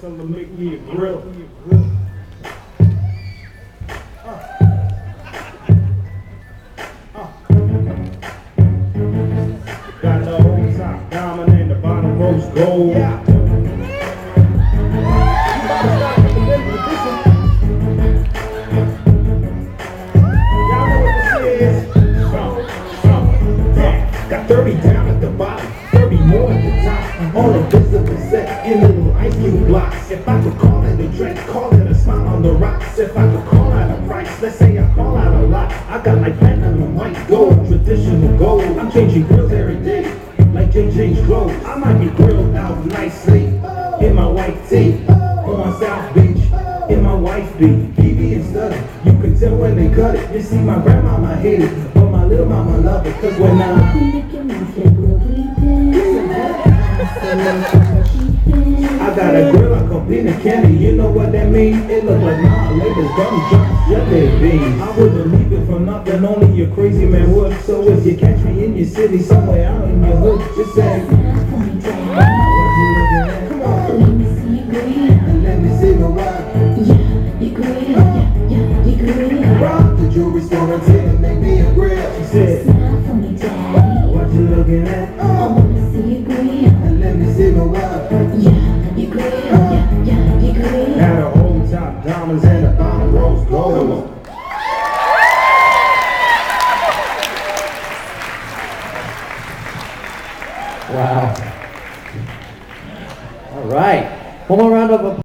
Something to make me a grill. Got the whole top diamond and the bottom rose gold. Yeah. Y'all know what this is? Got 30 down at the bottom, 30 more at the top. All invisible set in little ice cube blocks. If I could call it a drink, call it a smile on the rocks. If I could call out a price, let's say I call out a lot. I got like platinum and white gold, traditional gold. I'm changing grills every day, like Jay change clothes. I might be grilled out nicely in my white tee on South Beach in my wife beat. PB and study, you can tell when they cut it. You see, my grandmama hate it, but my little mama love it. Cause when I got a grill, I come in a candy, you know what that means? It look like my latest gum drops, jelly beans. I wouldn't leave it for nothing, only a crazy man would. So if you catch me in your city, somewhere out in your hood, just say, what you looking at? Come on, let me see you grill, and let me see the ride. Yeah, you grill, yeah, you grill. Rock the jewelry store and say, make me a grill. She said, smile for me, daddy. What you looking at? I wanna see you grill, and let me see the ride. Yeah, you grill, yeah, you grill. Had a whole top diamonds and a bottom rose gold. Wow. All right. One more round of applause.